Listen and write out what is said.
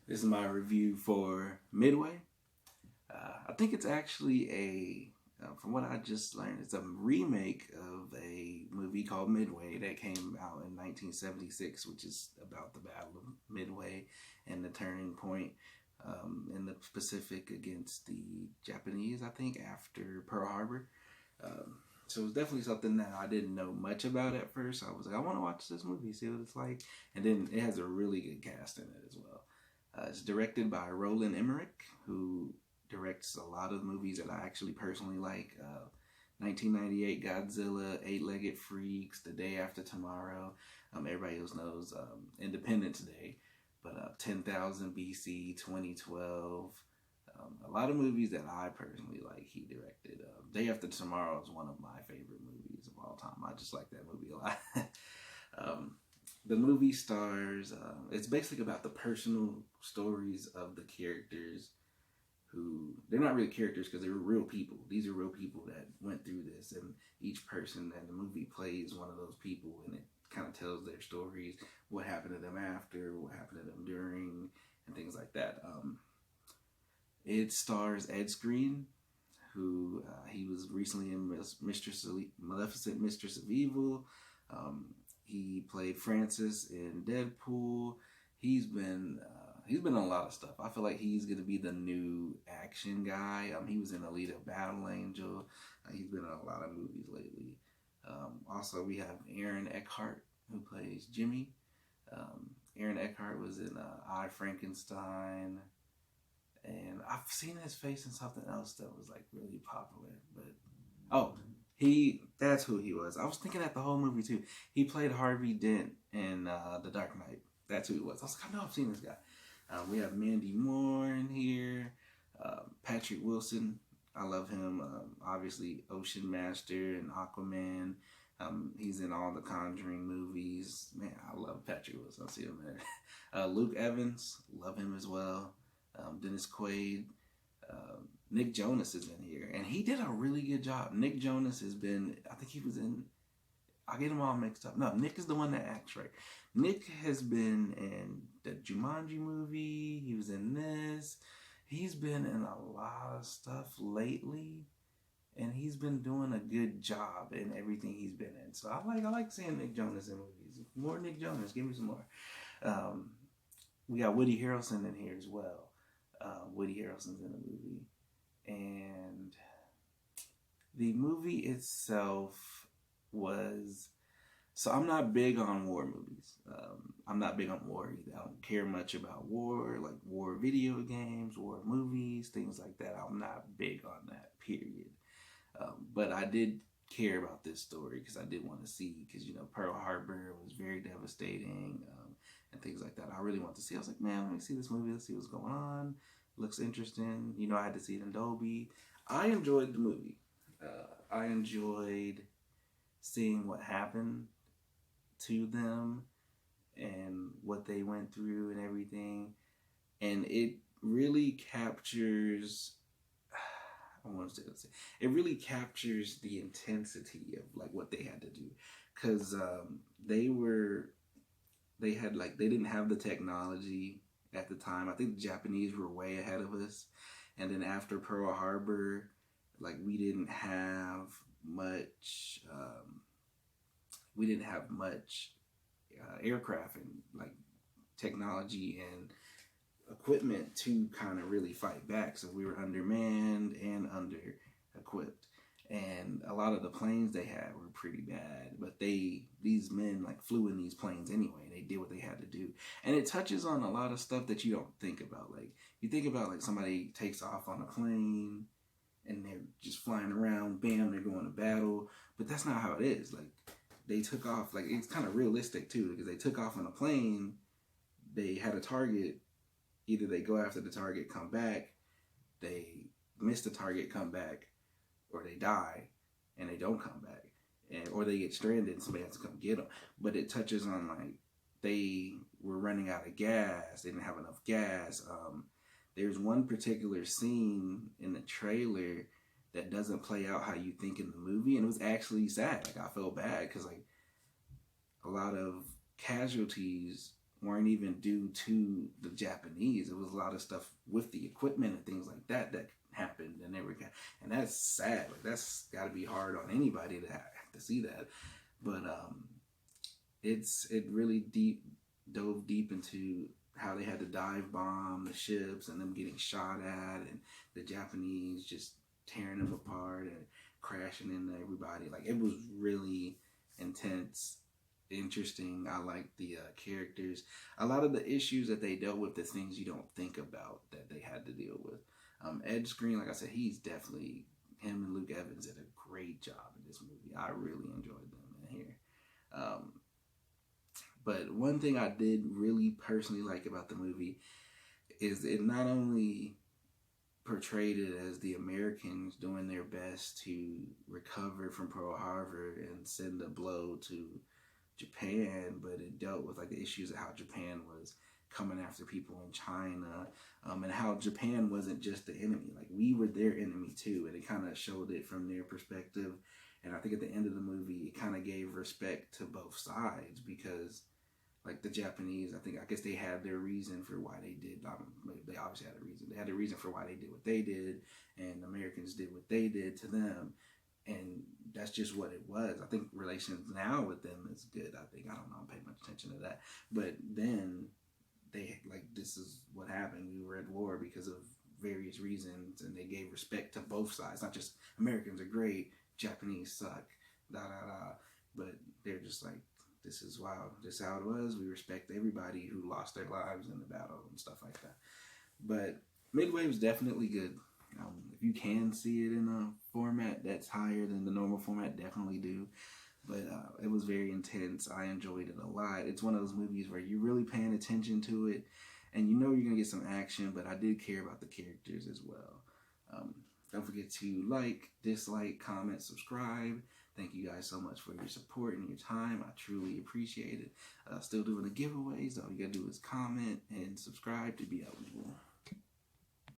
This is my review for Midway. I think it's actually from what I just learned, it's a remake of a movie called Midway that came out in 1976, which is about the Battle of Midway and the turning point in the Pacific against the Japanese, I think, after Pearl Harbor. So it was definitely something that I didn't know much about at first. I was like, I want to watch this movie, see what it's like. And then it has a really good cast in it as well. It's directed by Roland Emmerich, who directs a lot of movies that I actually personally like. 1998 Godzilla, Eight-Legged Freaks, The Day After Tomorrow. Everybody else knows Independence Day. But 10,000 BC, 2012. A lot of movies that I personally like, he directed. Day After Tomorrow is one of my favorite movies of all time. I just like that movie a lot. The movie stars, it's basically about the personal stories of the characters who, they're not really characters because they were real people. These are real people that went through this, and each person in the movie plays one of those people, and it kind of tells their stories, what happened to them after, what happened to them during, and things like that. It stars Ed Skrein, who he was recently in Maleficent, Mistress of Evil. He played Francis in Deadpool. He's been on a lot of stuff. I feel like he's gonna be the new action guy. He was in Alita: Battle Angel. He's been in a lot of movies lately. Also, we have Aaron Eckhart, who plays Jimmy. Aaron Eckhart was in I, Frankenstein. And I've seen his face in something else that was like really popular. But that's who he was. I was thinking that the whole movie too. He played Harvey Dent in The Dark Knight. That's who he was. I was like, I know I've seen this guy. We have Mandy Moore in here. Patrick Wilson. I love him. Obviously, Ocean Master and Aquaman. He's in all the Conjuring movies. Man, I love Patrick Wilson. I see him there. Luke Evans. Love him as well. Dennis Quaid. Nick Jonas is in here. And he did a really good job. Nick Jonas has been, I think he was in, I get them all mixed up. No, Nick is the one that acts, right? Nick has been in the Jumanji movie. He was in this. He's been in a lot of stuff lately. And he's been doing a good job in everything he's been in. So I like seeing Nick Jonas in movies. More Nick Jonas. Give me some more. We got Woody Harrelson in here as well. Woody Harrelson's in the movie. And the movie itself was... So I'm not big on war movies. I'm not big on war either. I don't care much about war, like war video games, war movies, things like that. I'm not big on that, period. But I did care about this story because I did want to see, because, you know, Pearl Harbor was very devastating and things like that. I really want to see. I was like, man, let me see this movie. Let's see what's going on. Looks interesting. You know, I had to see it in Dolby. I enjoyed the movie. I enjoyed seeing what happened to them and what they went through and everything. And it really captures... it really captures the intensity of like what they had to do, because they didn't have the technology at the time. I think the Japanese were way ahead of us, and then after Pearl Harbor, like we didn't have much aircraft and like technology and equipment to kind of really fight back. So we were undermanned and under-equipped. And a lot of the planes they had were pretty bad. But these men like flew in these planes anyway. They did what they had to do. And it touches on a lot of stuff that you don't think about. Like, you think about like somebody takes off on a plane and they're just flying around, bam, they're going to battle. But that's not how it is. Like, they took off, like, it's kind of realistic too, because they took off on a plane, they had a target. Either they go after the target, come back, they miss the target, come back, or they die and they don't come back, or they get stranded and somebody has to come get them. But it touches on like they were running out of gas, they didn't have enough gas. There's one particular scene in the trailer that doesn't play out how you think in the movie, and it was actually sad. Like, I felt bad because like a lot of casualties weren't even due to the Japanese. It was a lot of stuff with the equipment and things like that that happened, and and that's sad. Like, that's got to be hard on anybody to have to see that. But it really dove deep into how they had to dive bomb the ships and them getting shot at, and the Japanese just tearing them apart and crashing into everybody. Like, it was really intense, interesting. I like the characters. A lot of the issues that they dealt with, the things you don't think about that they had to deal with. Ed Skrein, like I said, he's definitely, him and Luke Evans did a great job in this movie. I really enjoyed them in here. But one thing I did really personally like about the movie is it not only portrayed it as the Americans doing their best to recover from Pearl Harbor and send a blow to Japan, but it dealt with like the issues of how Japan was coming after people in China, and how Japan wasn't just the enemy. Like, we were their enemy too, and it kind of showed it from their perspective. And I think at the end of the movie, it kind of gave respect to both sides, because like the Japanese, I guess they had their reason for why they did. They obviously had a reason. They had a reason for why they did what they did, and Americans did what they did to them. And that's just what it was. I think relations now with them is good. I don't know, I don't pay much attention to that. But then this is what happened. We were at war because of various reasons, and they gave respect to both sides. Not just Americans are great, Japanese suck, da da da. But they're just like, this is how it was. We respect everybody who lost their lives in the battle and stuff like that. But Midway was definitely good. If you can see it in a format that's higher than the normal format, definitely do. But it was very intense. I enjoyed it a lot. It's one of those movies where you're really paying attention to it, and you know you're going to get some action, but I did care about the characters as well. Don't forget to like, dislike, comment, subscribe. Thank you guys so much for your support and your time. I truly appreciate it. Still doing the giveaways. All you got to do is comment and subscribe to be eligible.